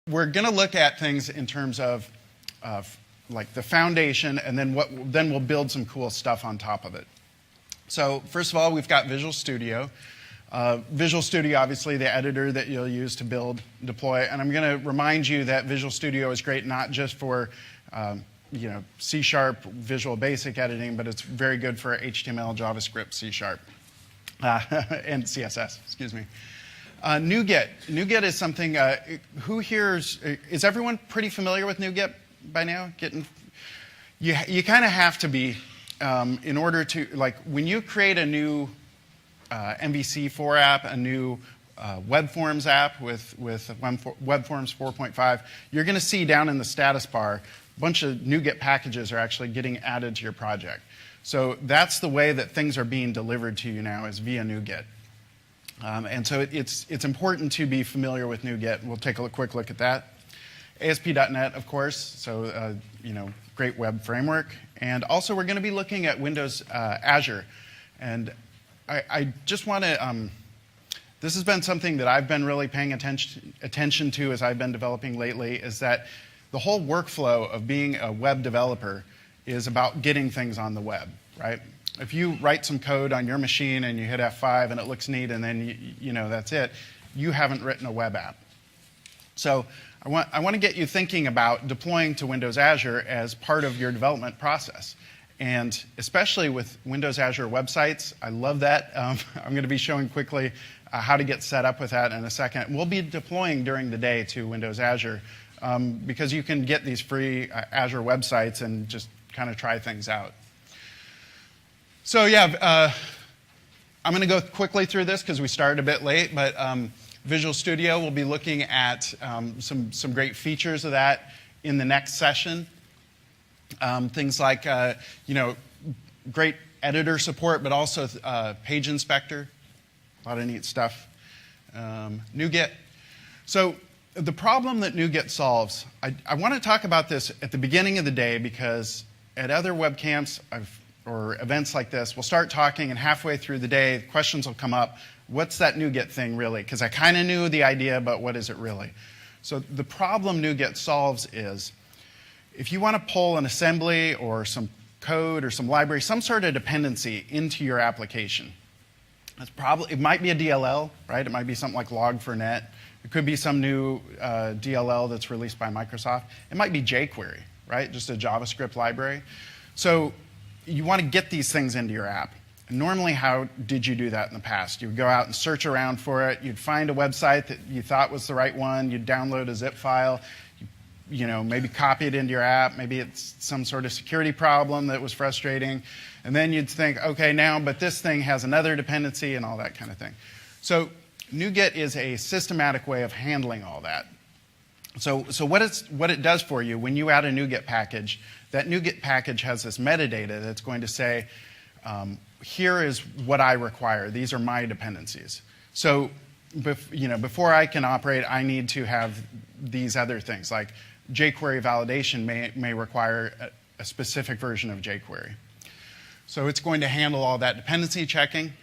we're going to look at things in terms of like the foundation, and then we'll build some cool stuff on top of it. So first of all, we've got Visual Studio. Visual Studio, obviously, the editor that you'll use to build, deploy. And I'm going to remind you that Visual Studio is great not just for C# Visual Basic editing, but it's very good for HTML, JavaScript, C#, and CSS. Excuse me. NuGet. NuGet is something. Who here is everyone pretty familiar with NuGet by now? You kind of have to be in order to, like, when you create a new MVC4 app, a new Web Forms app with Web Forms 4.5, you're going to see down in the status bar a bunch of NuGet packages are actually getting added to your project. So that's the way that things are being delivered to you now, is via NuGet. And so it's important to be familiar with NuGet. We'll take a quick look at that. ASP.NET, of course, so great web framework. And also we're going to be looking at Windows Azure. And I just want to, this has been something that I've been really paying attention to as I've been developing lately, is that the whole workflow of being a web developer is about getting things on the web, right? If you write some code on your machine and you hit F5 and it looks neat and then that's it, you haven't written a web app. So I want to get you thinking about deploying to Windows Azure as part of your development process. And especially with Windows Azure websites, I love that. I'm going to be showing quickly how to get set up with that in a second. We'll be deploying during the day to Windows Azure because you can get these free Azure websites and just kind of try things out. So yeah, I'm going to go quickly through this because we started a bit late, but Visual Studio, we'll be looking at some great features of that in the next session. Things like great editor support, but also page inspector, a lot of neat stuff. NuGet. So the problem that NuGet solves, I want to talk about this at the beginning of the day because at other WebCamps or events like this, we'll start talking, and halfway through the day, questions will come up. What's that NuGet thing really? Because I kind of knew the idea, but what is it really? So the problem NuGet solves is, if you want to pull an assembly or some code or some library, some sort of dependency into your application, it might be a DLL, right? It might be something like Log4Net. It could be some new DLL that's released by Microsoft. It might be jQuery, right? Just a JavaScript library. So you want to get these things into your app. And normally, how did you do that in the past? You would go out and search around for it. You'd find a website that you thought was the right one. You'd download a zip file. Maybe copy it into your app. Maybe it's some sort of security problem that was frustrating. And then you'd think, okay, but this thing has another dependency and all that kind of thing. So NuGet is a systematic way of handling all that. So what it does for you when you add a NuGet package, that NuGet package has this metadata that's going to say, here is what I require. These are my dependencies. So before I can operate, I need to have these other things, like jQuery validation may require a specific version of jQuery. So it's going to handle all that dependency checking.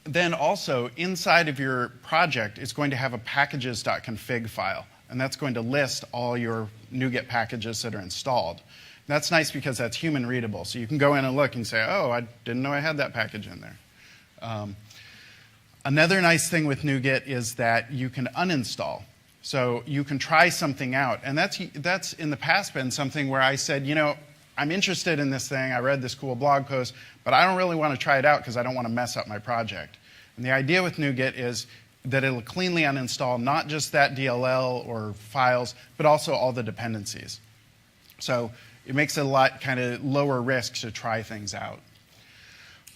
Then also, inside of your project, it's going to have a packages.config file. And that's going to list all your NuGet packages that are installed. And that's nice because that's human readable. So you can go in and look and say, oh, I didn't know I had that package in there. Another nice thing with NuGet is that you can uninstall. So you can try something out. And that's in the past been something where I said, I'm interested in this thing. I read this cool blog post, but I don't really want to try it out because I don't want to mess up my project. And the idea with NuGet is that it'll cleanly uninstall not just that DLL or files, but also all the dependencies. So it makes it a lot kind of lower risk to try things out.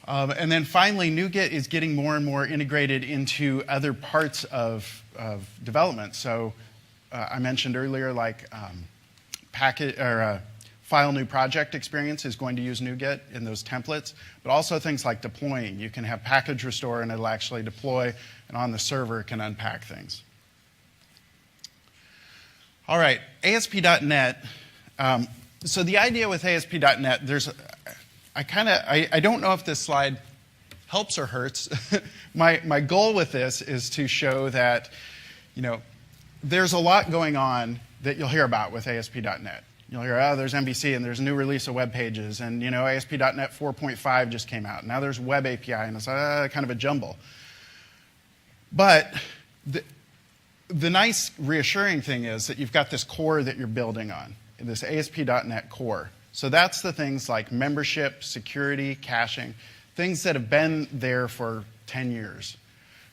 And then finally, NuGet is getting more and more integrated into other parts of development. So I mentioned earlier, like file new project experience is going to use NuGet in those templates, but also things like deploying. You can have package restore and it'll actually deploy, and on the server it can unpack things. All right, ASP.NET. So the idea with ASP.NET, I don't know if this slide helps or hurts. My goal with this is to show that, there's a lot going on that you'll hear about with ASP.NET. You'll hear, oh, there's MVC, and there's a new release of web pages, and ASP.NET 4.5 just came out. Now there's Web API, and it's kind of a jumble. But the nice, reassuring thing is that you've got this core that you're building on, this ASP.NET core. So that's the things like membership, security, caching, things that have been there for 10 years.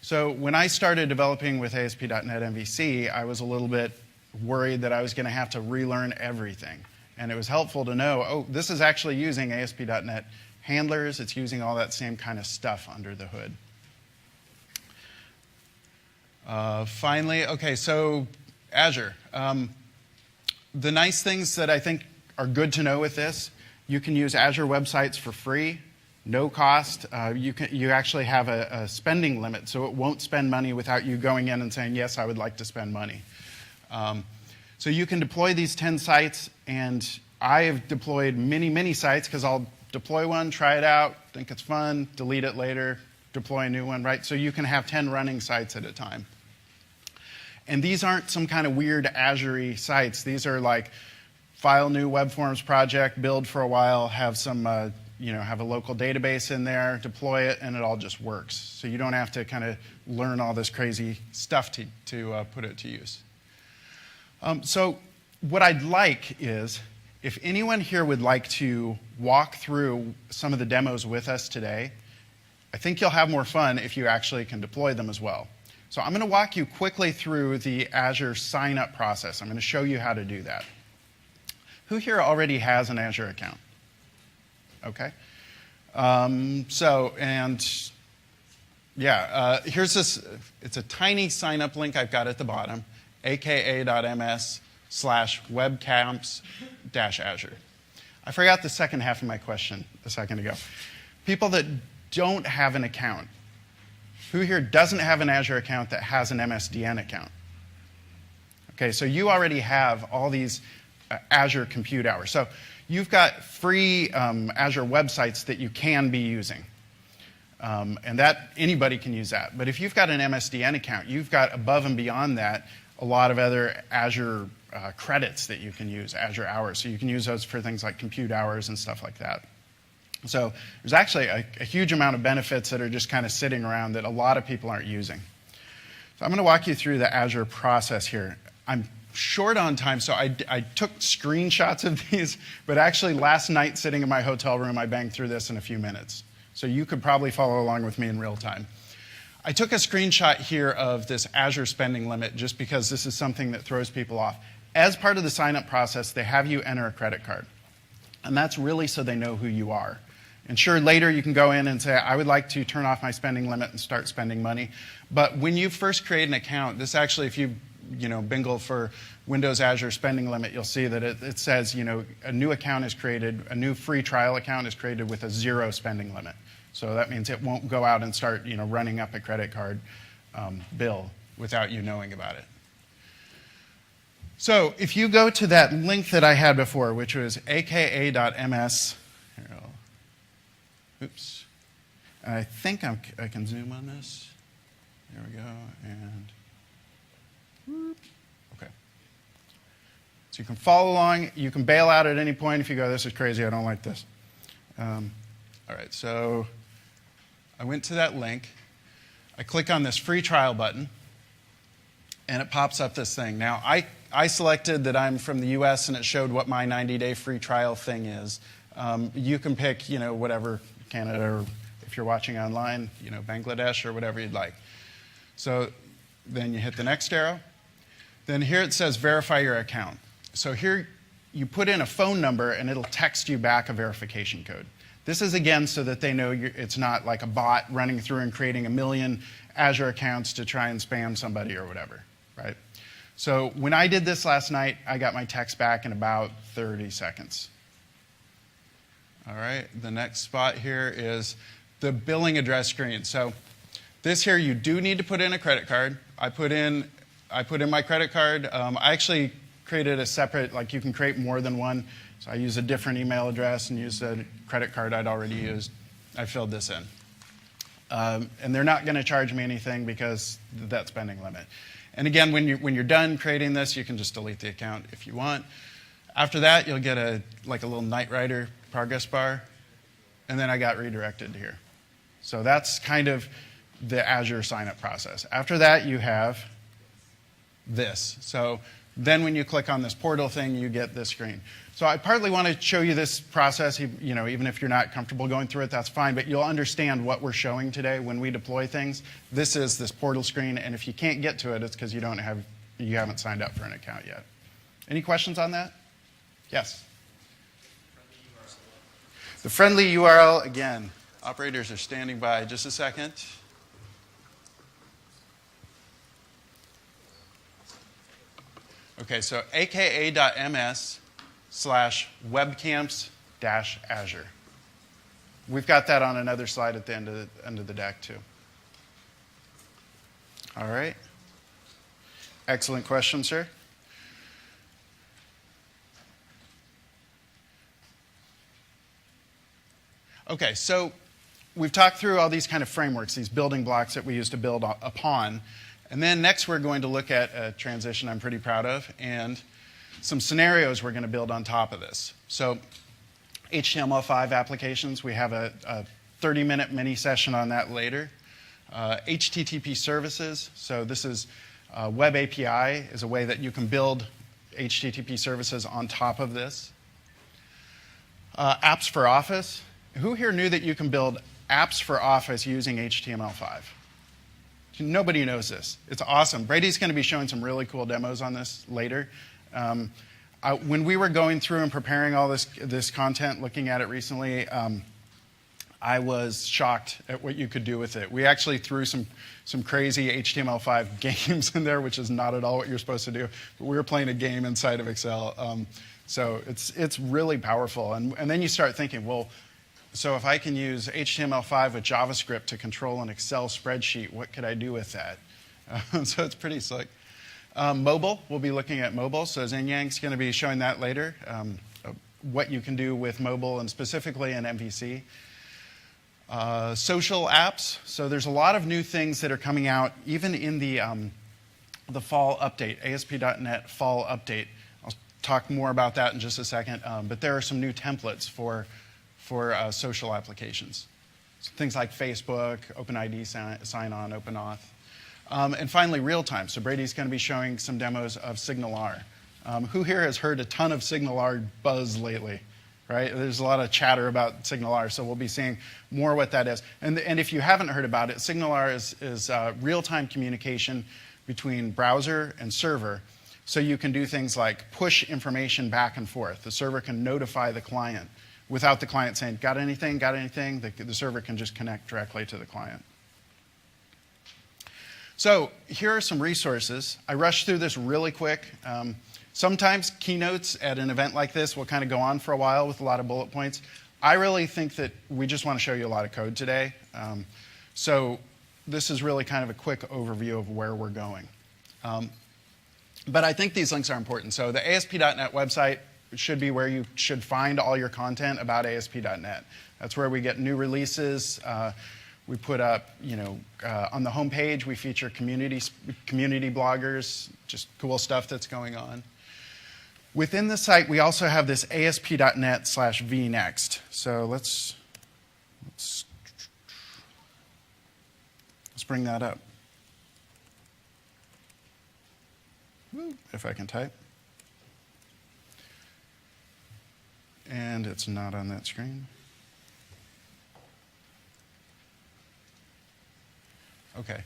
So when I started developing with ASP.NET MVC, I was a little bit worried that I was going to have to relearn everything. And it was helpful to know, oh, this is actually using ASP.NET handlers. It's using all that same kind of stuff under the hood. Finally, okay, so Azure. The nice things that I think are good to know with this, you can use Azure websites for free, no cost. You actually have a spending limit, so it won't spend money without you going in and saying, yes, I would like to spend money. So you can deploy these 10 sites, and I have deployed many, many sites because I'll deploy one, try it out, think it's fun, delete it later, deploy a new one, right? So you can have 10 running sites at a time. And these aren't some kind of weird Azure-y sites. These are like file new web forms project, build for a while, have some, have a local database in there, deploy it, and it all just works. So you don't have to kind of learn all this crazy stuff to put it to use. So what I'd like is, if anyone here would like to walk through some of the demos with us today, I think you'll have more fun if you actually can deploy them as well. So I'm going to walk you quickly through the Azure sign-up process. I'm going to show you how to do that. Who here already has an Azure account? Okay. Here's this. It's a tiny sign-up link I've got at the bottom, aka.ms/webcamps-azure. I forgot the second half of my question a second ago. People that don't have an account. Who here doesn't have an Azure account that has an MSDN account? Okay, so you already have all these Azure compute hours. So you've got free Azure websites that you can be using. And that anybody can use that. But if you've got an MSDN account, you've got above and beyond that a lot of other Azure credits that you can use, Azure hours. So you can use those for things like compute hours and stuff like that. So there's actually a huge amount of benefits that are just kind of sitting around that a lot of people aren't using. So I'm going to walk you through the Azure process here. I'm short on time, so I took screenshots of these, but actually last night sitting in my hotel room, I banged through this in a few minutes. So you could probably follow along with me in real time. I took a screenshot here of this Azure spending limit just because this is something that throws people off. As part of the sign-up process, they have you enter a credit card. And that's really so they know who you are. And sure, later you can go in and say, I would like to turn off my spending limit and start spending money. But when you first create an account, this actually, if you bingle for Windows Azure spending limit, you'll see that it says, a new account is created, a new free trial account is created with a 0 spending limit. So that means it won't go out and start, running up a credit card bill without you knowing about it. So if you go to that link that I had before, which was aka.ms, oops, I think I can zoom on this. There we go, and whoop. Okay. So you can follow along. You can bail out at any point if you go, this is crazy, I don't like this. All right, so I went to that link. I click on this free trial button, and it pops up this thing. Now, I selected that I'm from the US, and it showed what my 90-day free trial thing is. You can pick, whatever, Canada, or if you're watching online, Bangladesh, or whatever you'd like. So then you hit the next arrow. Then here it says verify your account. So here you put in a phone number, and it'll text you back a verification code. This is, again, so that they know it's not like a bot running through and creating a million Azure accounts to try and spam somebody or whatever, right? So when I did this last night, I got my text back in about 30 seconds. All right, the next spot here is the billing address screen. So this here, you do need to put in a credit card. I put in my credit card. I actually created a separate, like you can create more than one. So I use a different email address and use the credit card I'd already used. I filled this in. And they're not going to charge me anything because of that spending limit. And again, when you're done creating this, you can just delete the account if you want. After that, you'll get a little Knight Rider progress bar, and then I got redirected here. So that's kind of the Azure sign-up process. After that, you have this. So then when you click on this portal thing, you get this screen. So I partly want to show you this process, even if you're not comfortable going through it, that's fine, but you'll understand what we're showing today when we deploy things. This is this portal screen, and if you can't get to it, it's because you haven't signed up for an account yet. Any questions on that? Yes? The friendly URL, again, operators are standing by. Just a second. Okay, so aka.ms/webcamps-azure. We've got that on another slide at the end of the deck, too. All right. Excellent question, sir. Okay, so we've talked through all these kind of frameworks, these building blocks that we use to build upon. And then next we're going to look at a transition I'm pretty proud of and some scenarios we're going to build on top of this. So HTML5 applications, we have a 30-minute mini session on that later. HTTP services, so this is Web API is a way that you can build HTTP services on top of this. Apps for Office. Who here knew that you can build apps for Office using HTML5? Nobody knows this. It's awesome. Brady's going to be showing some really cool demos on this later. When we were going through and preparing all this content, looking at it recently, I was shocked at what you could do with it. We actually threw some crazy HTML5 games in there, which is not at all what you're supposed to do. But we were playing a game inside of Excel. So it's really powerful. And then you start thinking, well, so if I can use HTML5 with JavaScript to control an Excel spreadsheet, what could I do with that? So it's pretty slick. Mobile, we'll be looking at mobile. So Xinyang's going to be showing that later, what you can do with mobile and specifically in MVC. Social apps. So there's a lot of new things that are coming out, even in the fall update, ASP.NET fall update. I'll talk more about that in just a second. But there are some new templates for social applications. So things like Facebook, OpenID sign-on, OpenAuth. And finally, real-time. So Brady's going to be showing some demos of SignalR. Who here has heard a ton of SignalR buzz lately? Right? There's a lot of chatter about SignalR, so we'll be seeing more what that is. And if you haven't heard about it, SignalR is real-time communication between browser and server. So you can do things like push information back and forth. The server can notify the client without the client saying, got anything, got anything? The server can just connect directly to the client. So here are some resources. I rushed through this really quick. Sometimes keynotes at an event like this will kind of go on for a while with a lot of bullet points. I really think that we just want to show you a lot of code today. So this is really kind of a quick overview of where we're going. But I think these links are important. So the ASP.NET website should be where you should find all your content about ASP.NET. That's where we get new releases. We put up, on the homepage, we feature community bloggers, just cool stuff that's going on. Within the site, we also have this ASP.NET/vNext. So let's bring that up. If I can type. And it's not on that screen. Okay.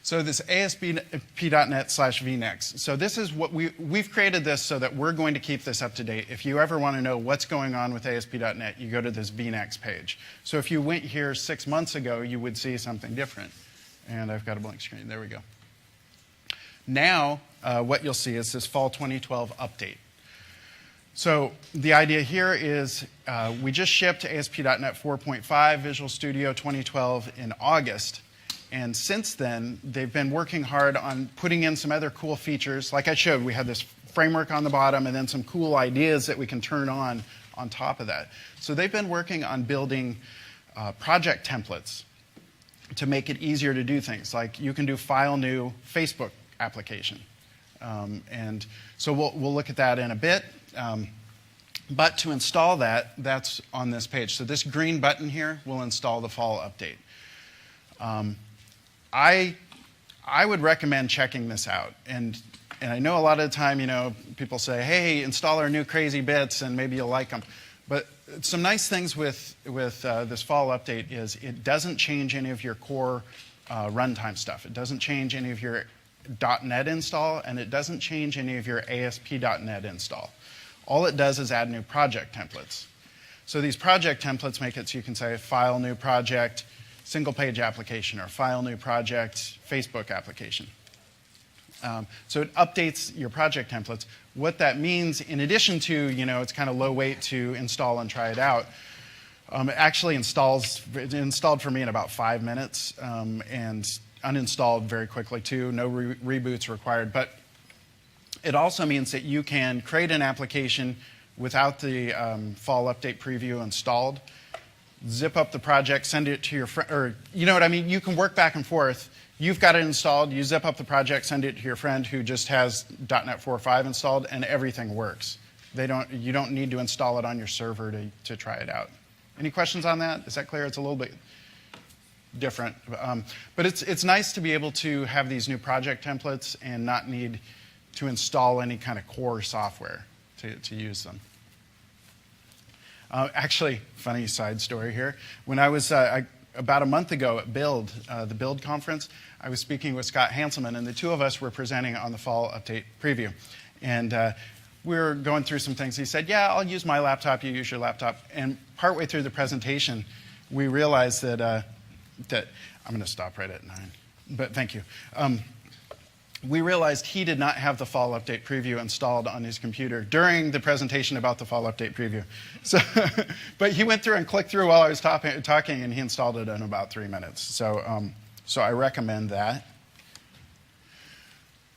So this ASP.NET/vNext. So this is what we've created this so that we're going to keep this up to date. If you ever want to know what's going on with ASP.NET, you go to this vNext page. So if you went here 6 months ago, you would see something different. And I've got a blank screen. There we go. Now, what you'll see is this fall 2012 update. So the idea here is we just shipped ASP.NET 4.5 Visual Studio 2012 in August. And since then, they've been working hard on putting in some other cool features. Like I showed, we have this framework on the bottom and then some cool ideas that we can turn on top of that. So they've been working on building project templates to make it easier to do things. Like you can do file new Facebook application. And so we'll look at that in a bit. But to install that, that's on this page. So this green button here will install the fall update. I would recommend checking this out. And I know a lot of the time, people say, hey, install our new crazy bits and maybe you'll like them. But some nice things with this fall update is it doesn't change any of your core runtime stuff. It doesn't change any of your .NET install, and it doesn't change any of your ASP.NET install. All it does is add new project templates. So these project templates make it so you can say file new project, single page application, or file new project, Facebook application. So it updates your project templates. What that means, in addition to, it's kind of low weight to install and try it out, it actually it installed for me in about 5 minutes, and uninstalled very quickly too. No reboots required. But it also means that you can create an application without the fall update preview installed, zip up the project, send it to your friend, or you know what I mean? You can work back and forth. You've got it installed, you zip up the project, send it to your friend who just has .NET 4.5 installed, and everything works. You don't need to install it on your server to try it out. Any questions on that? Is that clear? It's a little bit different. But it's nice to be able to have these new project templates and not need to install any kind of core software to use them. Actually, funny side story here. When I was about a month ago at Build, the Build conference, I was speaking with Scott Hanselman, and the two of us were presenting on the fall update preview. And we were going through some things. He said, yeah, I'll use my laptop, you use your laptop. And partway through the presentation, we realized that, I'm going to stop right at 9, but thank you. We realized he did not have the fall update preview installed on his computer during the presentation about the fall update preview. So, but he went through and clicked through while I was talking, and he installed it in about 3 minutes. So, so I recommend that.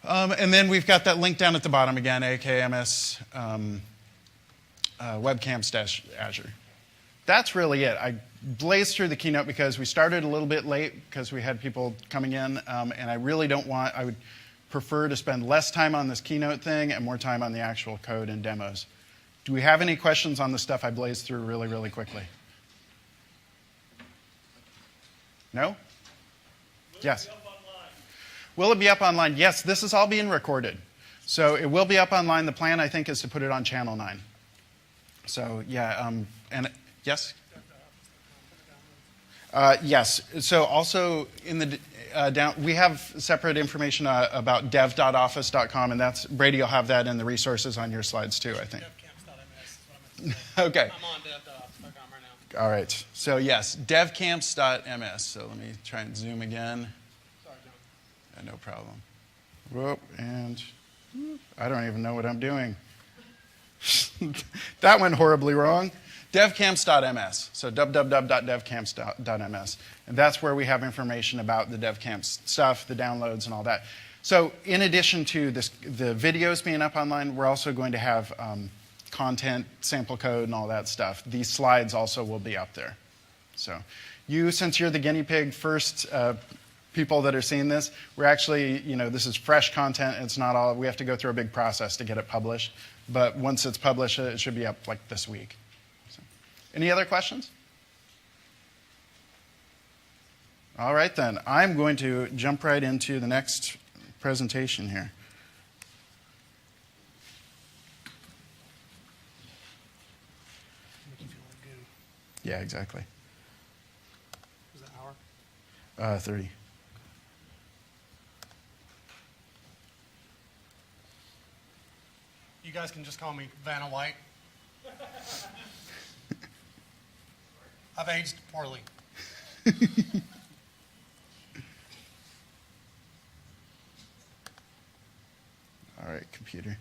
And then we've got that link down at the bottom again, AKMS WebCamp/Azure. That's really it. I blazed through the keynote because we started a little bit late because we had people coming in, and I really don't want, I would prefer to spend less time on this keynote thing and more time on the actual code and demos. Do we have any questions on the stuff I blazed through really, really quickly? No? Yes? Will it be up online? Yes, this is all being recorded. So it will be up online. The plan, I think, is to put it on Channel 9. So, yeah, and yes? Yes. So also in the we have separate information about dev.office.com, and that's Brady will have that in the resources on your slides too, I think. Okay. I'm on dev.office.com right now. All right. So yes, devcamps.ms. So let me try and zoom again. Sorry, John. No problem. Whoop, and I don't even know what I'm doing. That went horribly wrong. Devcamps.ms, so www.devcamps.ms. And that's where we have information about the DevCamps stuff, the downloads, and all that. So in addition to this, the videos being up online, we're also going to have content, sample code, and all that stuff. These slides also will be up there. So you, since you're the guinea pig first people that are seeing this, we're actually, this is fresh content. It's not all, we have to go through a big process to get it published. But once it's published, it should be up like this week. Any other questions? All right, then. I'm going to jump right into the next presentation here. Make you feel like goo. Yeah, exactly. Is that hour? 30. You guys can just call me Vanna White. I've aged poorly. All right, computer.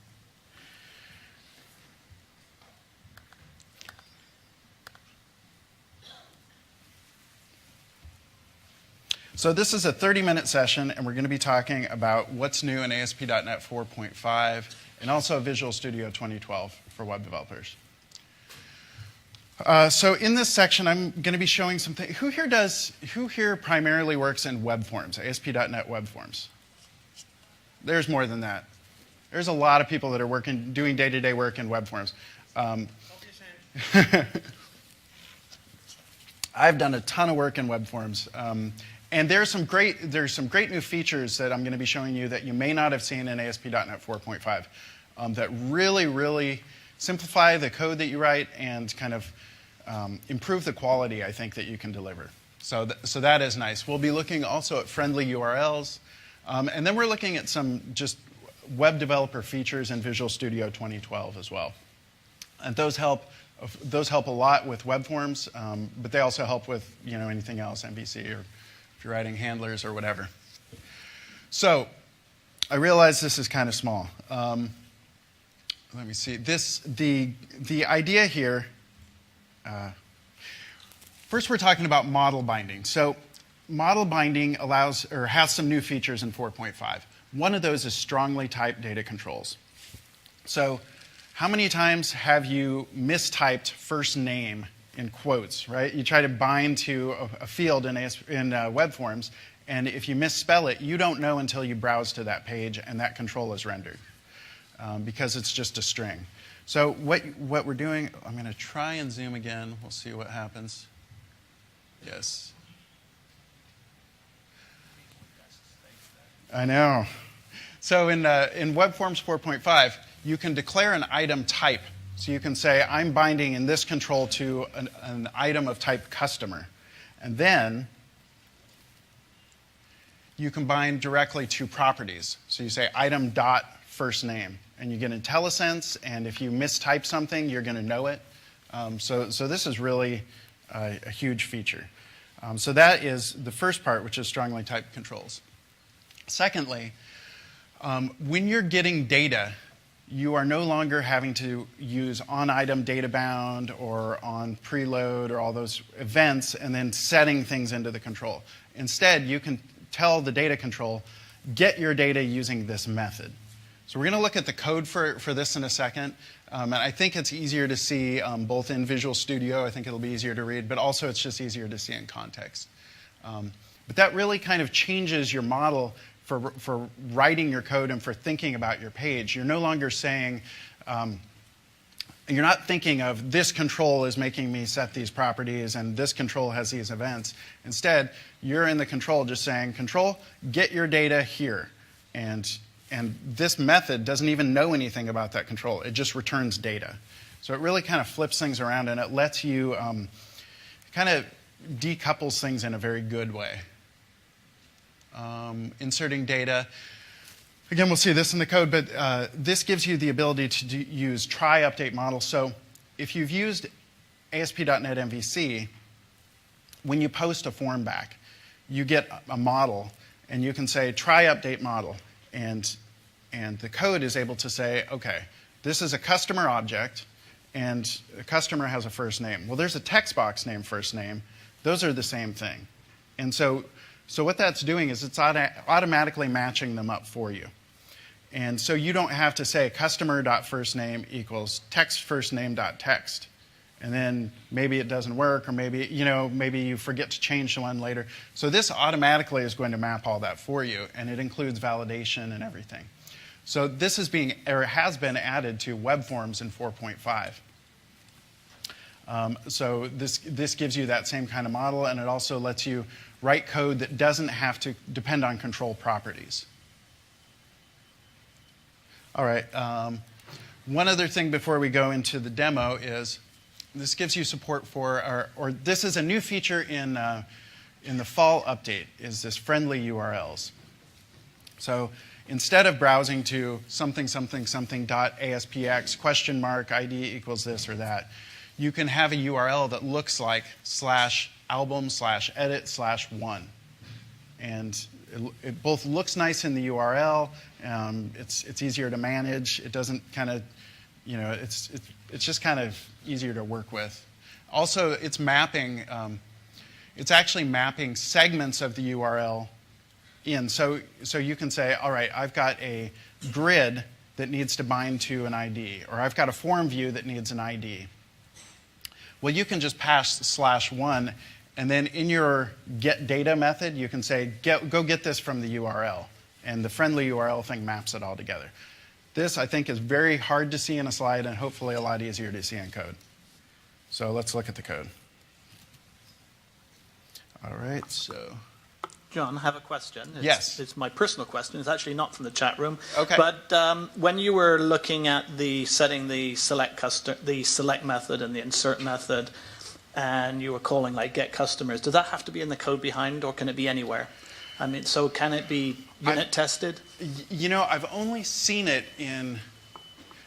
So this is a 30-minute session, and we're going to be talking about what's new in ASP.NET 4.5 and also Visual Studio 2012 for web developers. So in this section, I'm going to be showing some things. Who here primarily works in web forms, ASP.NET web forms? There's more than that. There's a lot of people that are doing day-to-day work in web forms. I've done a ton of work in web forms. And there's some great new features that I'm going to be showing you that you may not have seen in ASP.NET 4.5 that really, really simplify the code that you write and kind of improve the quality, I think, that you can deliver. So that is nice. We'll be looking also at friendly URLs. And then we're looking at some just web developer features in Visual Studio 2012 as well. And those help a lot with web forms, but they also help with anything else, MVC, or if you're writing handlers or whatever. So I realize this is kind of small. Let me see. The idea here, first we're talking about model binding. So model binding has some new features in 4.5. One of those is strongly typed data controls. So how many times have you mistyped first name in quotes, right? You try to bind to a field in web forms, and if you misspell it, you don't know until you browse to that page and that control is rendered because it's just a string. So what we're doing, I'm going to try and zoom again. We'll see what happens. Yes. I know. So in Web Forms 4.5, you can declare an item type. So you can say, I'm binding in this control to an item of type customer. And then you can bind directly to properties. So you say item dot first name. And you get IntelliSense, and if you mistype something, you're going to know it. So this is really a huge feature. So that is the first part, which is strongly typed controls. Secondly, when you're getting data, you are no longer having to use on-item data bound or on preload or all those events and then setting things into the control. Instead, you can tell the data control, get your data using this method. So we're going to look at the code for this in a second. And I think it's easier to see both in Visual Studio. I think it'll be easier to read, but also it's just easier to see in context. But that really kind of changes your model for writing your code and for thinking about your page. You're no longer saying, you're not thinking of this control is making me set these properties and this control has these events. Instead, you're in the control just saying, control, get your data here. And this method doesn't even know anything about that control. It just returns data. So it really kind of flips things around and it lets you kind of decouples things in a very good way. Inserting data. Again, we'll see this in the code, but this gives you the ability to use try update model. So if you've used ASP.NET MVC, when you post a form back, you get a model, and you can say try update model. And the code is able to say, OK, this is a customer object, and a customer has a first name. Well, there's a text box named first name. Those are the same thing. And so what that's doing is it's automatically matching them up for you. And so you don't have to say customer.firstname equals textfirstname.text. And then maybe it doesn't work, or maybe you forget to change the one later. So this automatically is going to map all that for you, and it includes validation and everything. So this has been added to web forms in 4.5. So this gives you that same kind of model, and it also lets you write code that doesn't have to depend on control properties. All right. One other thing before we go into the demo is this gives you support for, or this is a new feature in the fall update, is this friendly URLs. So instead of browsing to something dot ASPX question mark ID equals this or that, you can have a URL that looks like /album/edit/1. And it both looks nice in the URL, it's easier to manage, it doesn't kind of, it's just kind of easier to work with. Also, it's mapping, it's actually mapping segments of the URL in. So you can say, all right, I've got a grid that needs to bind to an ID, or I've got a form view that needs an ID. Well, you can just pass /1, and then in your get data method, you can say, go get this from the URL. and the friendly URL thing maps it all together. This, I think, is very hard to see in a slide and hopefully a lot easier to see in code. So let's look at the code. All right, so. John, I have a question. Yes. It's my personal question. It's actually not from the chat room. Okay. But when you were looking at setting the select method and the insert method, and you were calling like get customers, does that have to be in the code behind, or can it be anywhere? I mean, so can it be unit tested? You know, I've only seen it in.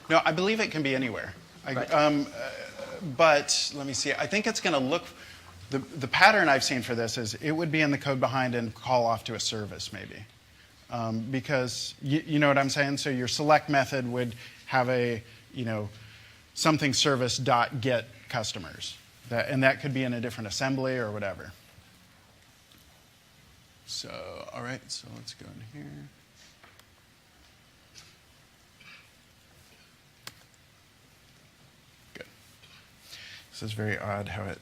No, I believe it can be anywhere. Right. But let me see. I think it's going to look. The pattern I've seen for this is it would be in the code behind and call off to a service maybe. Because you know what I'm saying? So your select method would have a, something service dot get customers. And that could be in a different assembly or whatever. So, all right, so let's go in here. Good. This is very odd how it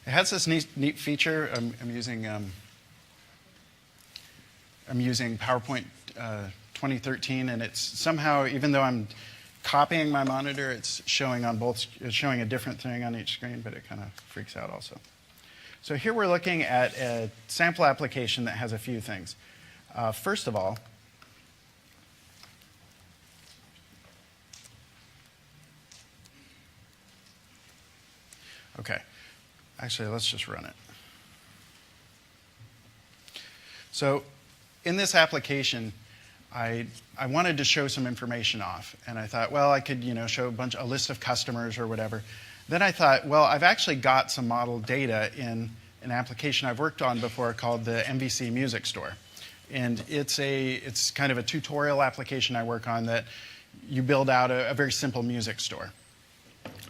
has this neat feature. I'm using PowerPoint 2013, and it's somehow, even though I'm copying my monitor, it's showing a different thing on each screen, but it kind of freaks out also. So here we're looking at a sample application that has a few things. First of all, okay. Actually, let's just run it. So in this application, I wanted to show some information off. And I thought, well, I could show a list of customers or whatever. Then I thought, well, I've actually got some model data in an application I've worked on before called the MVC Music Store. And it's kind of a tutorial application I work on that you build out a very simple music store.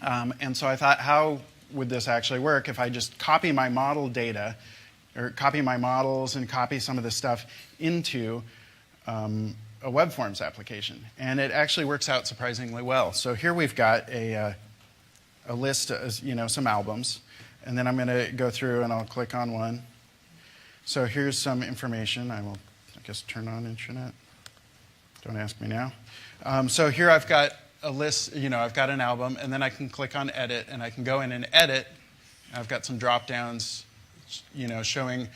And so I thought, how would this actually work if I just copy my model data, or copy my models and copy some of this stuff into a web forms application? And it actually works out surprisingly well. So here we've got a list of some albums, and then I'm going to go through and I'll click on one. So here's some information. I guess turn on internet. Don't ask me now. So here I've got a list, I've got an album, and then I can click on edit, and I can go in and edit. I've got some drop downs, showing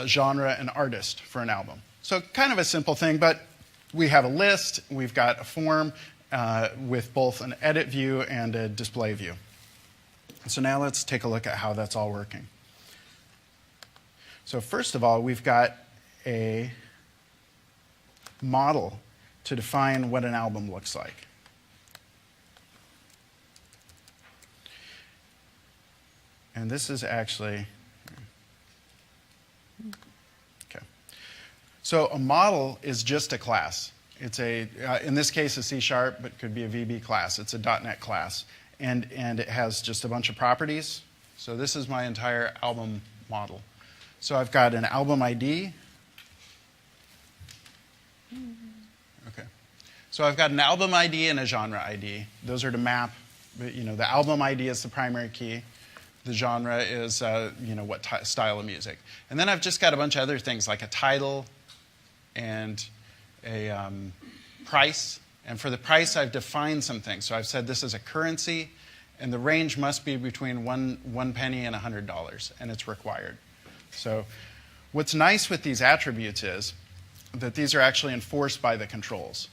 genre and artist for an album. So kind of a simple thing, but we have a list, we've got a form with both an edit view and a display view. So now let's take a look at how that's all working. So first of all, we've got a model to define what an album looks like. And this is actually, okay. So a model is just a class. It's in this case, a C#, but it could be a VB class. It's a .NET class. And it has just a bunch of properties. So this is my entire album model. So I've got an album ID. Okay. So I've got an album ID and a genre ID. Those are to map, the album ID is the primary key. The genre is, what style of music. And then I've just got a bunch of other things like a title and a price. And for the price, I've defined some things. So I've said this is a currency, and the range must be between one penny and $100, and it's required. So what's nice with these attributes is that these are actually enforced by the controls.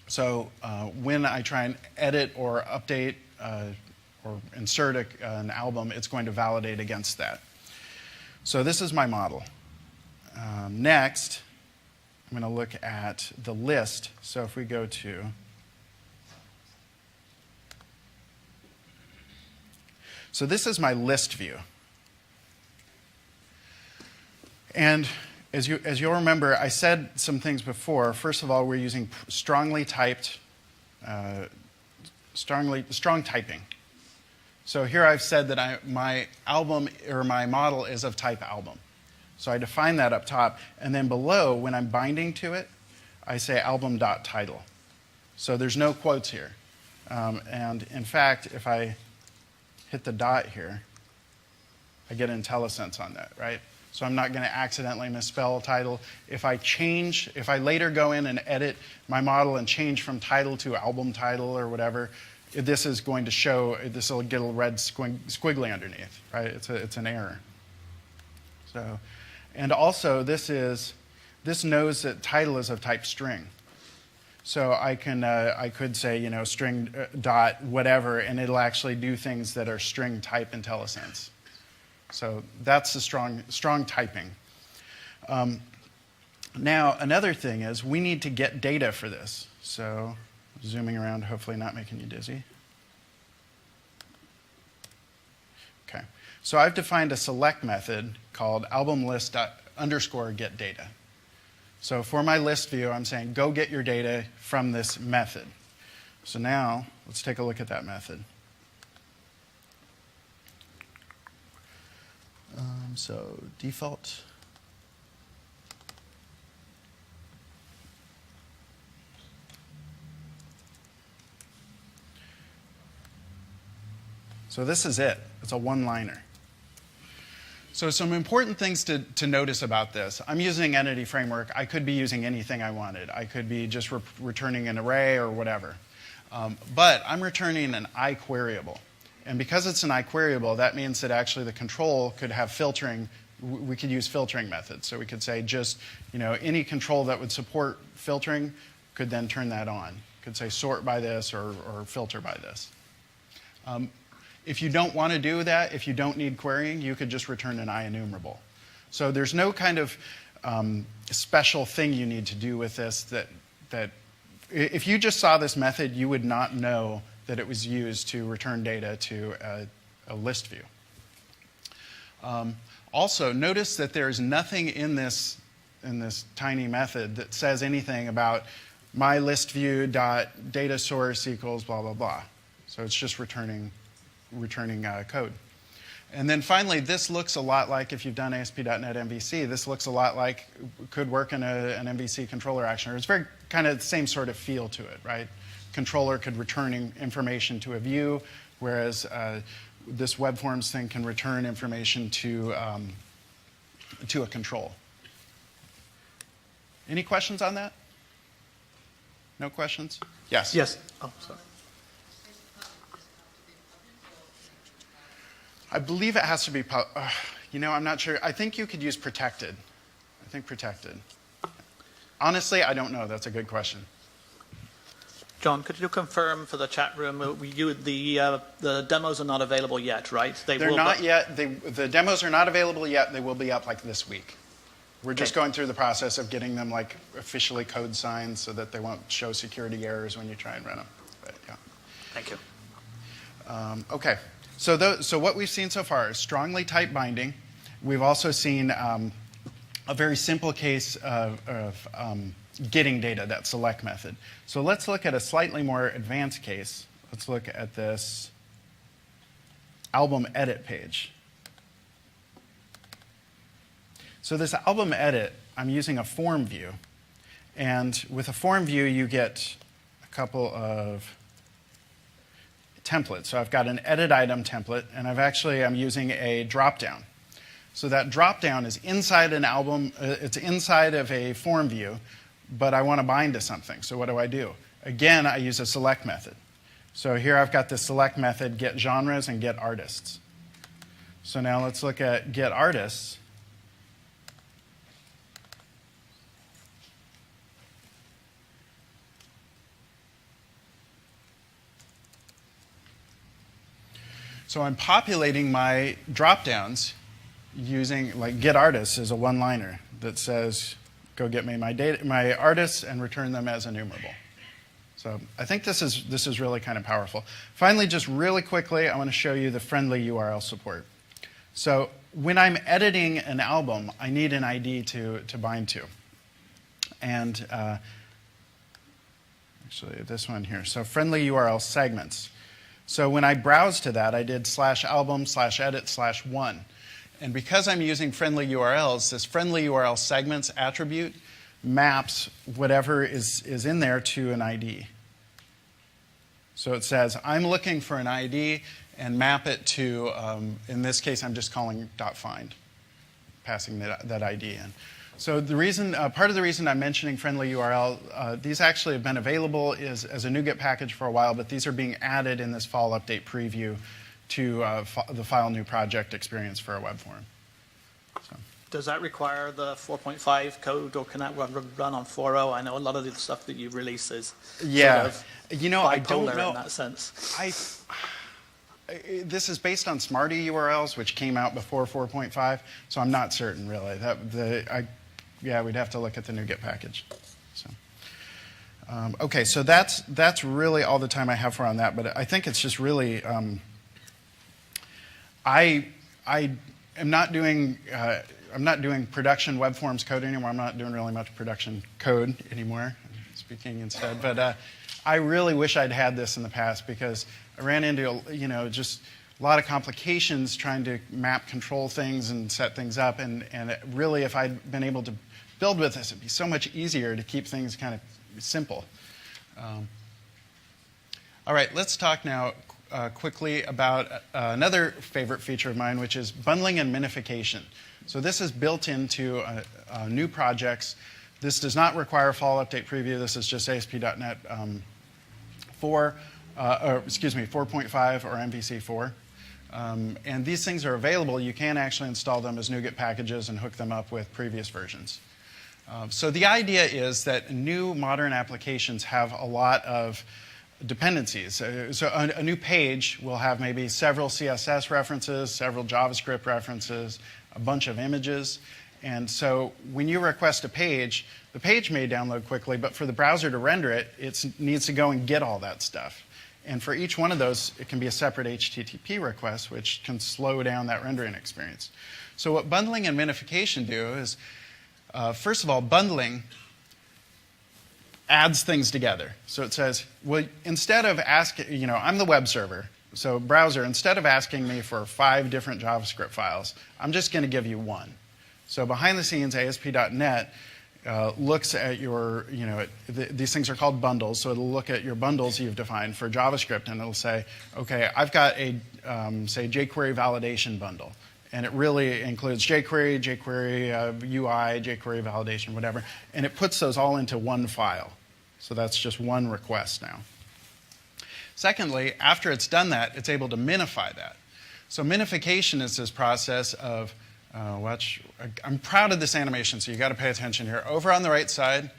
So when I try and edit or update or insert an album, it's going to validate against that. So this is my model. Next, I'm going to look at the list. So if we go to, so this is my list view. And as you'll remember, I said some things before. First of all, we're using strong typing. So here I've said that my album or my model is of type album. So I define that up top. And then below, when I'm binding to it, I say album.title. So there's no quotes here. And in fact, if I hit the dot here, I get IntelliSense on that, right? So I'm not going to accidentally misspell a title. If I later go in and edit my model and change from title to album title or whatever, this is going to show, this will get a little red squiggly underneath, right? It's an error. So, and also this knows that title is of type string. So I could say, string dot whatever, and it'll actually do things that are string type IntelliSense. So that's the strong typing. Now, another thing is we need to get data for this. So zooming around, hopefully not making you dizzy. Okay. So I've defined a select method called albumList_getData. So for my list view, I'm saying go get your data from this method. So now let's take a look at that method. So default. So this is it. It's a one-liner. So some important things to notice about this. I'm using Entity Framework. I could be using anything I wanted. I could be just returning an array or whatever. But I'm returning an iQueryable. And because it's an iQueryable, that means that actually the control could have filtering. We could use filtering methods. So we could say just, any control that would support filtering could then turn that on. Could say sort by this or filter by this. If you don't want to do that, if you don't need querying, you could just return an IEnumerable. So there's no kind of special thing you need to do with this that if you just saw this method, you would not know that it was used to return data to a list view. Also, notice that there's nothing in this tiny method that says anything about my list view dot data source equals blah, blah, blah. So it's just returning code. And then finally, this looks a lot like, if you've done ASP.NET MVC, this looks a lot like could work in an MVC controller action. It's very kind of the same sort of feel to it, right? Controller could return information to a view, whereas this web forms thing can return information to a control. Any questions on that? No questions? Yes. Yes. Oh, sorry. I believe it has to be, I'm not sure. I think you could use protected. I think protected. Honestly, I don't know. That's a good question. John, could you confirm for the chat room, the demos are not available yet, right? They're not yet. The demos are not available yet. They will be up like this week. We're just going through the process of getting them like officially code signed so that they won't show security errors when you try and run them. But, yeah. Thank you. Okay. So what we've seen so far is strongly type binding. We've also seen a very simple case of getting data, that select method. So let's look at a slightly more advanced case. Let's look at this album edit page. So this album edit, I'm using a form view. And with a form view, you get a couple of templates. So I've got an edit item template, and I'm using a dropdown. So that dropdown is inside an album, it's inside of a form view, but I want to bind to something. So what do? Again, I use a select method. So here I've got the select method, get genres and get artists. So now let's look at get artists. So I'm populating my dropdowns using, like, get artists as a one-liner that says, go get me my artists and return them as enumerable. So I think this is really kind of powerful. Finally, just really quickly, I want to show you the friendly URL support. So when I'm editing an album, I need an ID to bind to. And actually, this one here. So friendly URL segments. So when I browse to that, I did /album/edit/1. And because I'm using friendly URLs, this friendly URL segments attribute maps whatever is in there to an ID. So it says, I'm looking for an ID, and map it to, in this case, I'm just calling .find, passing that ID in. So the reason, part of the reason I'm mentioning friendly URL, these actually have been available as a NuGet package for a while, but these are being added in this fall update preview to the file new project experience for our web form. So. Does that require the 4.5 code, or can that run on 4.0? I know a lot of the stuff that you release is Yeah, sort of you know, I bipolar don't know. in that sense. This is based on Smarty URLs, which came out before 4.5, so I'm not certain really. Yeah, we'd have to look at the NuGet package. So, okay, so that's really all the time I have for on that. But I think it's just really, I am not doing. I'm not doing production web forms code anymore. I'm not doing really much production code anymore. I'm speaking instead, but I really wish I'd had this in the past because I ran into just a lot of complications trying to map control things and set things up, and really if I'd been able to build with this, it'd be so much easier to keep things kind of simple. All right, let's talk now quickly about another favorite feature of mine, which is bundling and minification. So this is built into new projects. This does not require fall update preview. This is just ASP.NET 4.5 or MVC 4. And these things are available. You can actually install them as NuGet packages and hook them up with previous versions. So the idea is that new modern applications have a lot of dependencies. So a new page will have maybe several CSS references, several JavaScript references, a bunch of images. And so when you request a page, the page may download quickly, but for the browser to render it, it needs to go and get all that stuff. And for each one of those, it can be a separate HTTP request, which can slow down that rendering experience. So what bundling and minification do is, first of all, bundling adds things together. So it says, well, instead of asking, I'm the web server. So browser, instead of asking me for 5 different JavaScript files, I'm just going to give you one. So behind the scenes, ASP.NET looks at your, these things are called bundles, so it'll look at your bundles you've defined for JavaScript, and it'll say, okay, I've got a, say, jQuery validation bundle. And it really includes jQuery, jQuery UI, jQuery validation, whatever. And it puts those all into one file. So that's just one request now. Secondly, after it's done that, it's able to minify that. So minification is this process of, I'm proud of this animation, so you got to pay attention here. Over on the right side,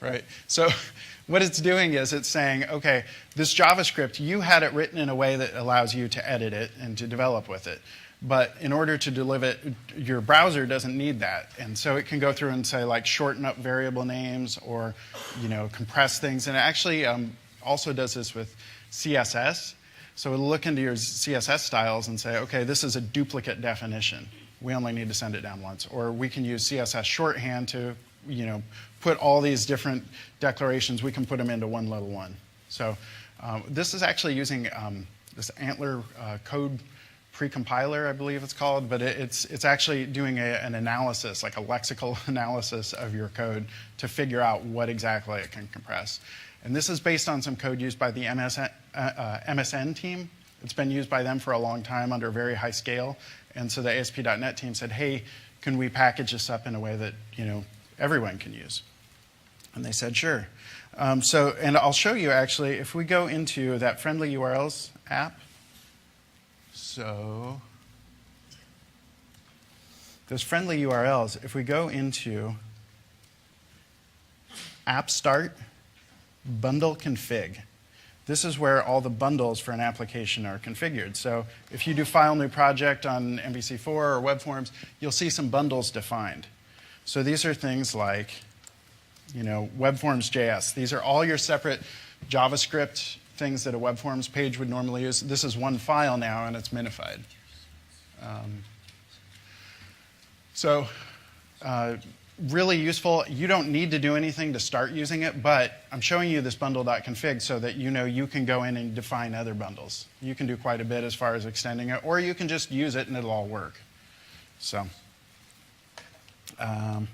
right? So what it's doing is it's saying, okay, this JavaScript, you had it written in a way that allows you to edit it and to develop with it. But in order to deliver it, your browser doesn't need that. And so it can go through and say, like, shorten up variable names or, compress things. And it actually also does this with CSS. So it'll look into your CSS styles and say, okay, this is a duplicate definition. We only need to send it down once. Or we can use CSS shorthand to, put all these different declarations. We can put them into one little one. So this is actually using this Antler code precompiler, I believe it's called, but it's actually doing an analysis, like a lexical analysis of your code to figure out what exactly it can compress. And this is based on some code used by the MSN team. It's been used by them for a long time under a very high scale. And so the ASP.NET team said, hey, can we package this up in a way that everyone can use? And they said, sure. And I'll show you, actually, if we go into that friendly URLs app. So those friendly URLs, if we go into app start, bundle config, this is where all the bundles for an application are configured. So if you do file new project on MVC4 or web forms, you'll see some bundles defined. So these are things like, web forms.js. These are all your separate JavaScript things that a web forms page would normally use. This is one file now, and it's minified. Really useful. You don't need to do anything to start using it, but I'm showing you this bundle.config so that you can go in and define other bundles. You can do quite a bit as far as extending it, or you can just use it and it'll all work. So, all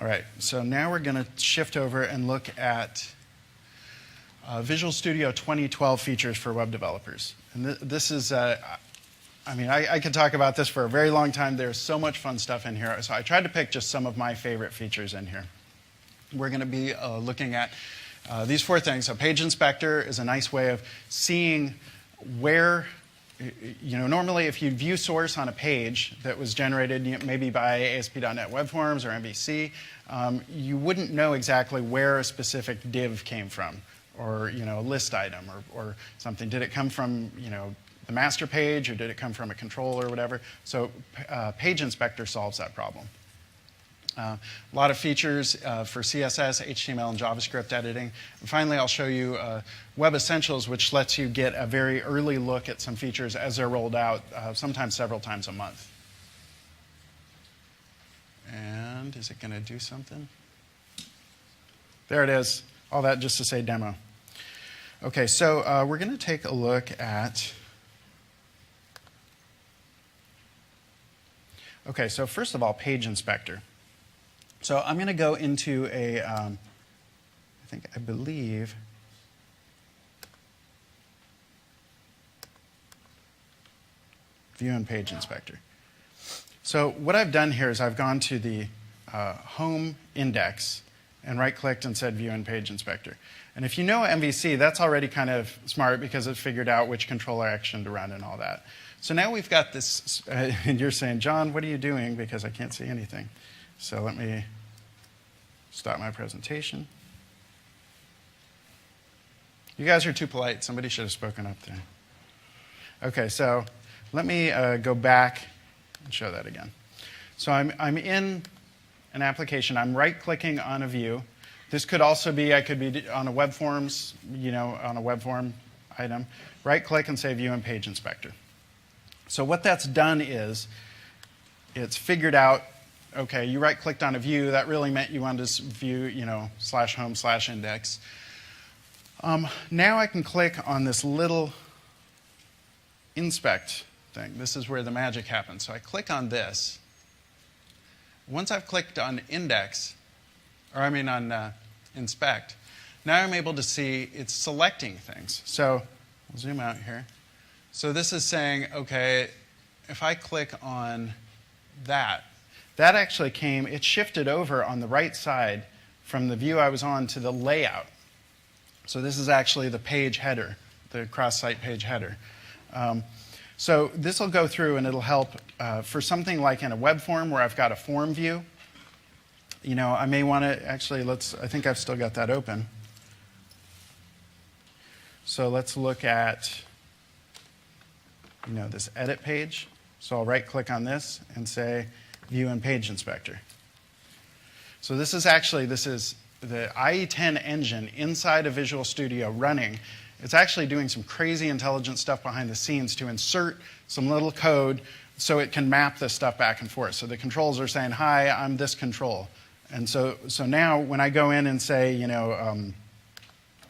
All right, so now we're going to shift over and look at Visual Studio 2012 features for web developers. And this is, I could talk about this for a very long time. There's so much fun stuff in here. So I tried to pick just some of my favorite features in here. We're going to be looking at these 4 things. So Page Inspector is a nice way of seeing where, normally if you view source on a page that was generated maybe by ASP.NET Web Forms or MVC, you wouldn't know exactly where a specific div came from, or a list item or something. Did it come from the master page, or did it come from a control or whatever? So Page Inspector solves that problem. A lot of features for CSS, HTML, and JavaScript editing. And finally, I'll show you Web Essentials, which lets you get a very early look at some features as they're rolled out, sometimes several times a month. And is it going to do something? There it is. All that just to say demo. Okay, so we're going to take a look at... Okay, so first of all, Page Inspector. So I'm going to go into I believe, View and Page Inspector. So what I've done here is I've gone to the home index and right-clicked and said View and Page Inspector. And if you know MVC, that's already kind of smart because it figured out which controller action to run and all that. So now we've got this, and you're saying, John, what are you doing? Because I can't see anything. So let me stop my presentation. You guys are too polite. Somebody should have spoken up there. Okay, so let me go back and show that again. So I'm in an application. I'm right-clicking on a view. This could also be, I could be on a web forms, on a web form item. Right-click and say View and Page Inspector. So what that's done is it's figured out, okay, you right-clicked on a view. That really meant you wanted to view, /home/index. Now I can click on this little inspect thing. This is where the magic happens. So I click on this. Once I've clicked on index, on inspect, now I'm able to see it's selecting things. So I'll zoom out here. So this is saying, okay, if I click on that actually it shifted over on the right side from the view I was on to the layout. So this is actually the page header, the cross-site page header. So this will go through and it'll help for something like in a web form where I've got a form view. I may want to actually, I think I've still got that open. So let's look at, this edit page. So I'll right-click on this and say View and Page Inspector. So this is the IE10 engine inside of Visual Studio running. It's actually doing some crazy intelligent stuff behind the scenes to insert some little code so it can map this stuff back and forth. So the controls are saying, hi, I'm this control. And so now when I go in and say,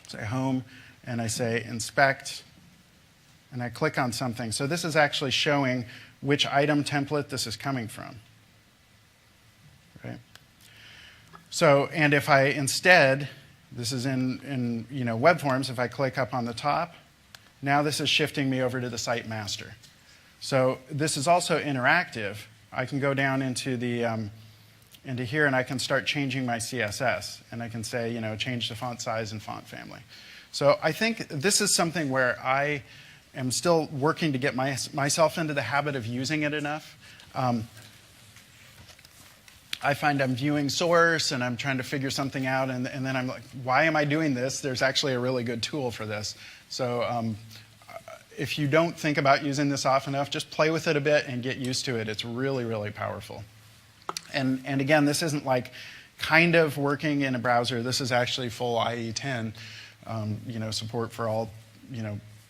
say home, and I say inspect, and I click on something. So this is actually showing which item template this is coming from. Right? So, and if I instead, this is in web forms, if I click up on the top, now this is shifting me over to the site master. So this is also interactive. I can go down into into here and I can start changing my CSS. And I can say, change the font size and font family. So I think this is something where I am still working to get myself into the habit of using it enough. I find I'm viewing source and I'm trying to figure something out, and then I'm like, why am I doing this? There's actually a really good tool for this. So if you don't think about using this often enough, just play with it a bit and get used to it. It's really, really powerful. And again, this isn't like kind of working in a browser. This is actually full IE10, support for all,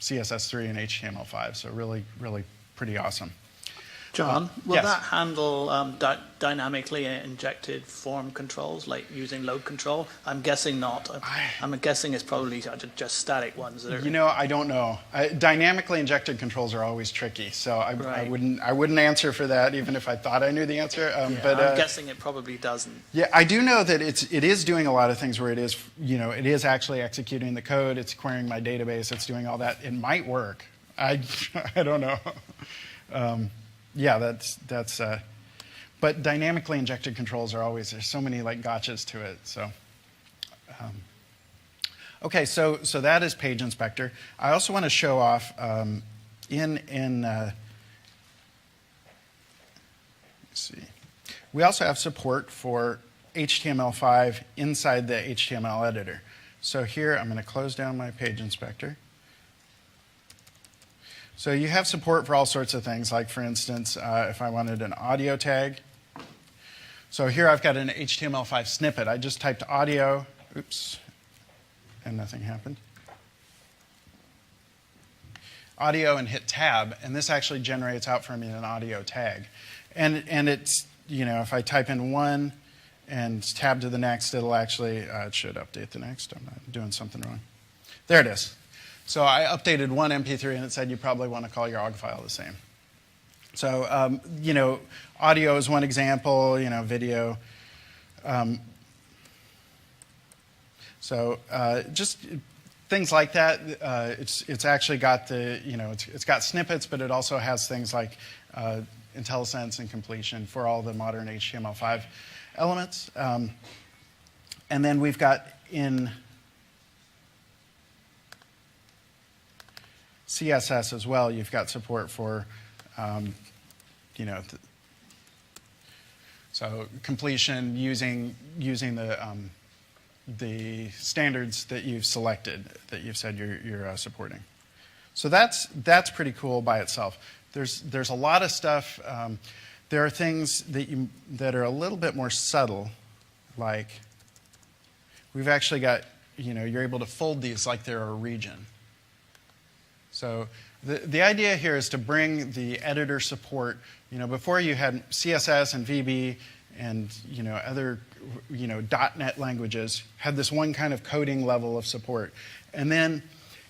CSS3 and HTML5. So really, really pretty awesome. John, will yes. that handle dynamically injected form controls, like using load control? I'm guessing not. I'm guessing it's probably just static ones. That are, You know, I don't know. Dynamically injected controls are always tricky, so I Right. wouldn't answer for that, even if I thought I knew the answer. But I'm guessing it probably doesn't. yeah, I do know that it is doing a lot of things where it is, it is actually executing the code. It's querying my database. It's doing all that. It might work. I don't know. Yeah, that's. But dynamically injected controls are always, there's so many like gotchas to it. So, okay, so that is Page Inspector. I also want to show off let's see. We also have support for HTML5 inside the HTML editor. So here I'm going to close down my Page Inspector. So you have support for all sorts of things, like for instance, if I wanted an audio tag. So here I've got an HTML5 snippet. I just typed audio, oops, and nothing happened. Audio and hit tab, and this actually generates out for me an audio tag. And it's, if I type in one and tab to the next, it'll actually, it should update the next. I'm not doing something wrong. There it is. So I updated one MP3 and it said you probably want to call your OGG file the same. So, audio is one example, video. Just things like that. It's actually got it's got snippets, but it also has things like IntelliSense and completion for all the modern HTML5 elements. And then we've got in CSS as well, you've got support for, so completion using the standards that you've selected, that you've said you're supporting. So that's pretty cool by itself. There's a lot of stuff. There are things that are a little bit more subtle, like we've actually got, you're able to fold these like they're a region. So the idea here is to bring the editor support. Before you had CSS and VB and other .NET languages had this one kind of coding level of support, and then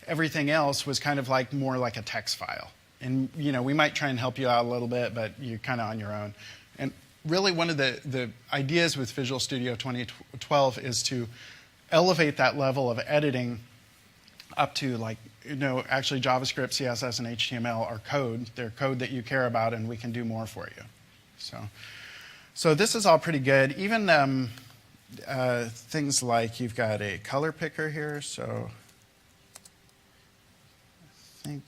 everything else was kind of more like a text file. And we might try and help you out a little bit, but you're kind of on your own. And really, one of the ideas with Visual Studio 2012 is to elevate that level of editing up to actually JavaScript, CSS, and HTML are code. They're code that you care about, and we can do more for you. So this is all pretty good. Even things like you've got a color picker here. So I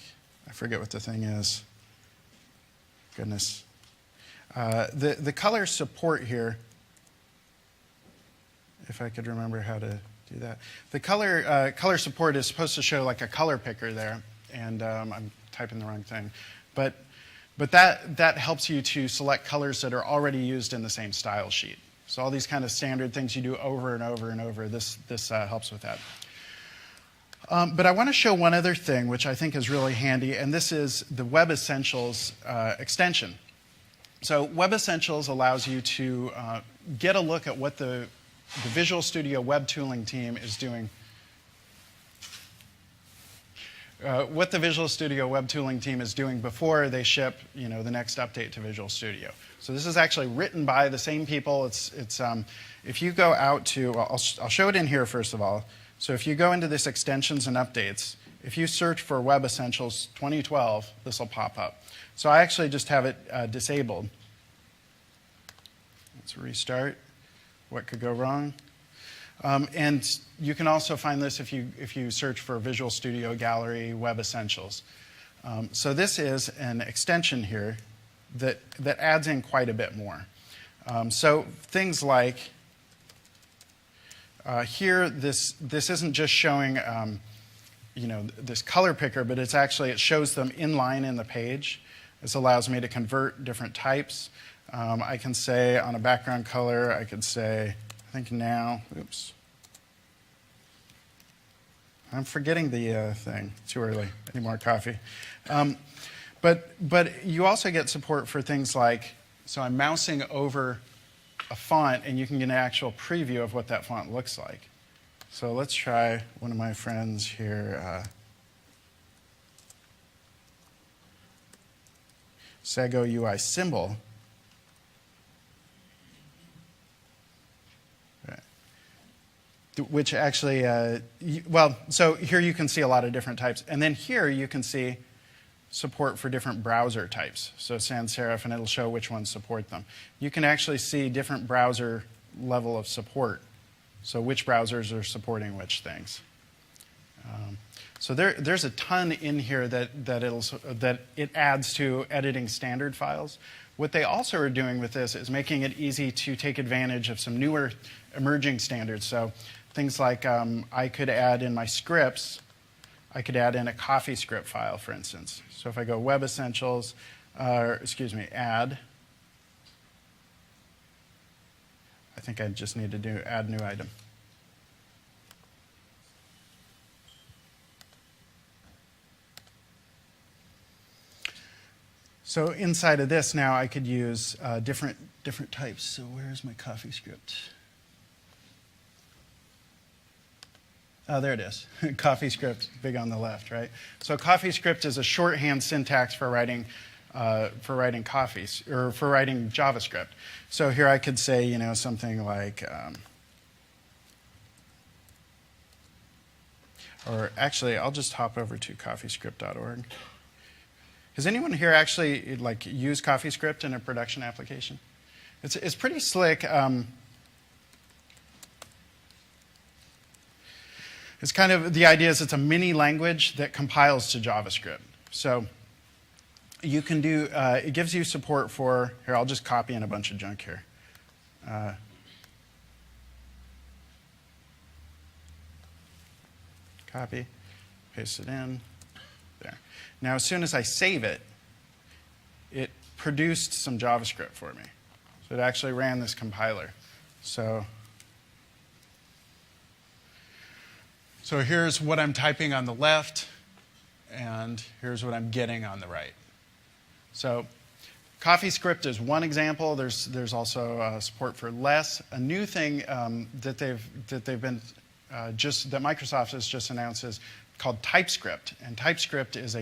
forget what the thing is. Goodness. The color support here, if I could remember how to do that. The color support is supposed to show like a color picker there, and I'm typing the wrong thing. But that helps you to select colors that are already used in the same style sheet. So all these kind of standard things you do over and over and over, this helps with that. But I want to show one other thing, which I think is really handy, and this is the Web Essentials extension. So Web Essentials allows you to get a look at what the Visual Studio Web Tooling team is doing. What the Visual Studio Web Tooling team is doing before they ship, the next update to Visual Studio. So this is actually written by the same people. It's if you go out to, I'll show it in here first of all. So if you go into this extensions and updates, if you search for Web Essentials 2012, this will pop up. So I actually just have it disabled. Let's restart. What could go wrong? And you can also find this if you search for Visual Studio Gallery Web Essentials. So this is an extension here that adds in quite a bit more. So things like here, this isn't just showing this color picker, but it shows them inline in the page. This allows me to convert different types. I can say on a background color, I could say, I think now, oops. I'm forgetting the thing. Too early. I need more coffee. But But you also get support for things like, so I'm mousing over a font, and you can get an actual preview of what that font looks like. So let's try one of my friends here, Sago UI Symbol. Which actually, so here you can see a lot of different types. And then here you can see support for different browser types. So sans serif, and it'll show which ones support them. You can actually see different browser level of support. So which browsers are supporting which things. So there's a ton in here that it adds to editing standard files. What they also are doing with this is making it easy to take advantage of some newer emerging standards. So things like I could add in my scripts, I could add in a CoffeeScript file, for instance. So if I go Web Essentials, add, I think I just need to do add new item. So inside of this now, I could use different types. So where's my CoffeeScript? Oh, there it is. CoffeeScript, big on the left, right? So CoffeeScript is a shorthand syntax for writing coffees, or for writing JavaScript. So here I could say, something like, or actually, I'll just hop over to coffeescript.org. Has anyone here actually use CoffeeScript in a production application? It's pretty slick. It's kind of, the idea is it's a mini language that compiles to JavaScript. So you can do, it gives you support for, here, I'll just copy in a bunch of junk here. Copy, paste it in, there. Now, as soon as I save it, it produced some JavaScript for me. So it actually ran this compiler. So here's what I'm typing on the left, and here's what I'm getting on the right. So CoffeeScript is one example. There's also support for less. A new thing that Microsoft has just announced is called TypeScript, and TypeScript is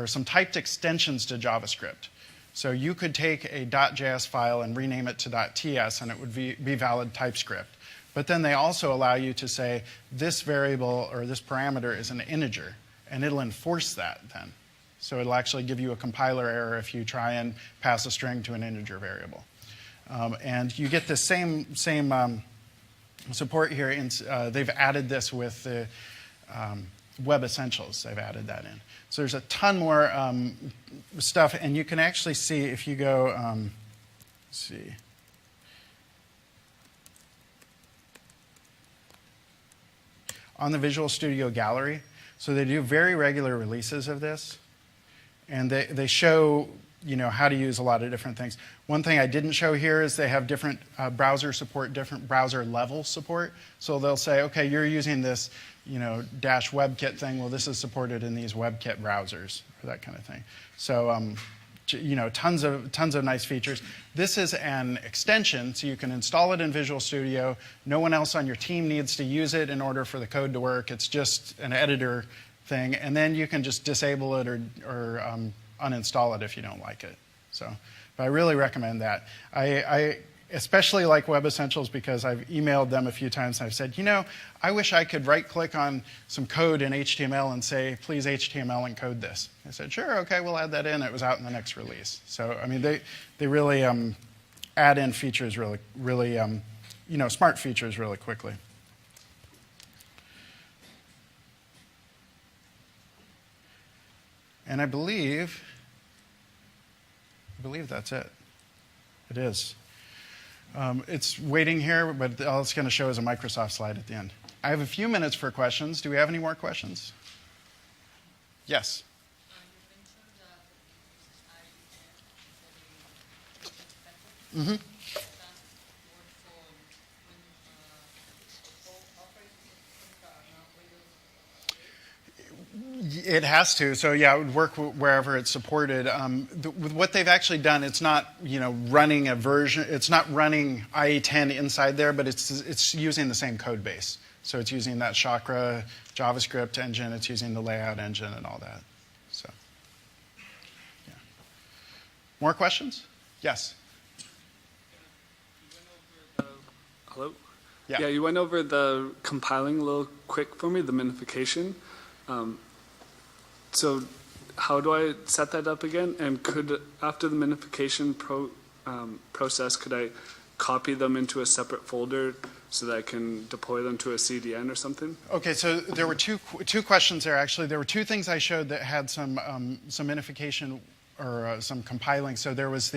some typed extensions to JavaScript. So you could take a .js file and rename it to .ts, and it would be valid TypeScript. But then they also allow you to say this variable or this parameter is an integer, and it'll enforce that then. So it'll actually give you a compiler error if you try and pass a string to an integer variable. And you get the same support here. They've added this with the Web Essentials. They've added that in. So there's a ton more stuff, and you can actually see if you go, let's see. On the Visual Studio Gallery. So they do very regular releases of this. And they show how to use a lot of different things. One thing I didn't show here is they have different browser support, different browser level support. So they'll say, okay, you're using this dash WebKit thing. Well, this is supported in these WebKit browsers, or that kind of thing. So tons of nice features. This is an extension, so you can install it in Visual Studio. No one else on your team needs to use it in order for the code to work. It's just an editor thing, and then you can just disable it or uninstall it if you don't like it. But I really recommend that. I especially like Web Essentials because I've emailed them a few times and I've said, I wish I could right-click on some code in HTML and say, please HTML encode this. I said, sure, okay, we'll add that in. It was out in the next release. So, I mean, they really add in features really smart features really quickly. And I believe that's it. It is. It's waiting here, but all it's going to show is a Microsoft slide at the end. I have a few minutes for questions. Do we have any more questions? Yes. Mm-hmm. It has to. So yeah, it would work wherever it's supported. With what they've actually done, it's not running a version. It's not running IE10 inside there, but it's using the same code base. So it's using that Chakra JavaScript engine. It's using the layout engine and all that. So yeah. More questions? Yes. Hello? Yeah. Yeah, you went over the compiling a little quick for me, the minification. So how do I set that up again? And after the minification process, could I copy them into a separate folder so that I can deploy them to a CDN or something? Okay, so there were two questions there, actually. There were two things I showed that had some minification or some compiling. So there was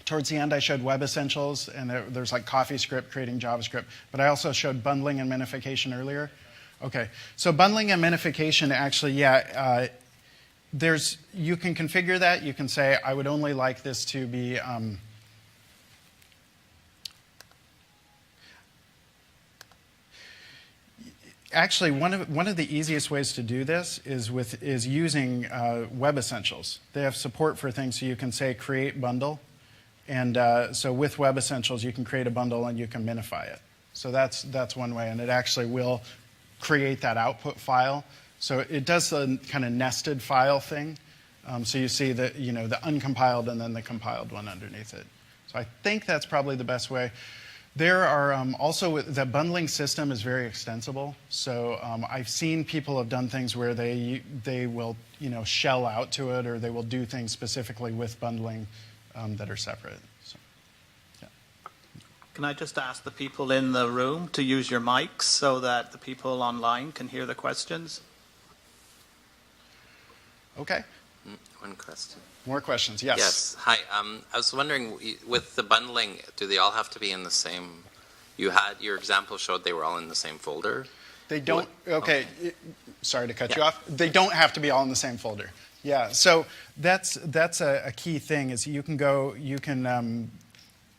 towards the end, I showed Web Essentials, and there's like CoffeeScript creating JavaScript. But I also showed bundling and minification earlier. Okay, so bundling and minification, actually, yeah, you can configure that. You can say, I would only like this to be, actually, one of the easiest ways to do this is using Web Essentials. They have support for things, so you can say create bundle. And so with Web Essentials, you can create a bundle and you can minify it. So that's one way, and it actually will create that output file. So it does the kind of nested file thing. So you see the uncompiled and then the compiled one underneath it. So I think that's probably the best way. There are also, the bundling system is very extensible. So I've seen people have done things where they will shell out to it, or they will do things specifically with bundling that are separate. So, yeah. Can I just ask the people in the room to use your mics so that the people online can hear the questions? Okay. One question. More questions? Yes. Yes. Hi. I was wondering, with the bundling, do they all have to be in the same? Your example showed they were all in the same folder. They don't. Okay. Sorry to cut you off. They don't have to be all in the same folder. Yeah. So that's a key thing. Is you can go.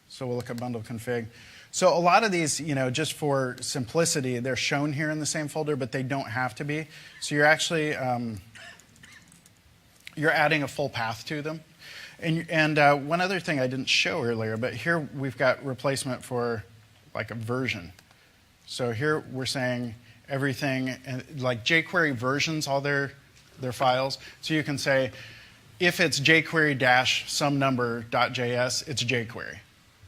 So we'll look at bundle config. So a lot of these, just for simplicity, they're shown here in the same folder, but they don't have to be. So you're actually you're adding a full path to them. And one other thing I didn't show earlier, but here we've got replacement for like a version. So here we're saying everything, like jQuery versions all their files. So you can say, if it's jQuery-some number.js, it's jQuery.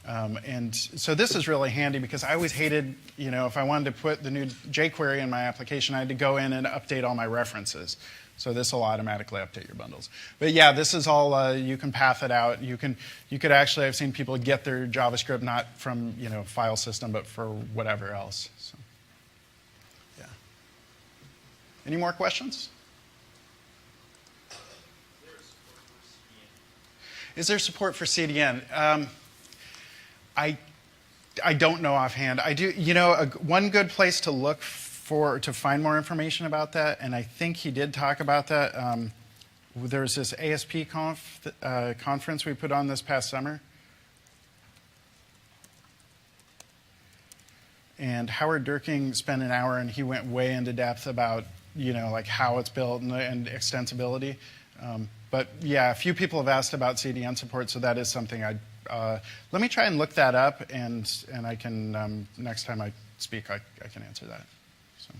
And so this is really handy because I always hated, if I wanted to put the new jQuery in my application, I had to go in and update all my references. So this will automatically update your bundles. But yeah, this is all, you can path it out. You could actually, I've seen people get their JavaScript not from, file system, but for whatever else. So, yeah. Any more questions? Is there support for CDN? I don't know offhand. I do. One good place to look to find more information about that, and I think he did talk about that. There's this ASP conference we put on this past summer, and Howard Durking spent an hour, and he went way into depth about like how it's built and extensibility. But yeah, a few people have asked about CDN support, so that is something let me try and look that up, and I can next time I speak I can answer that. So.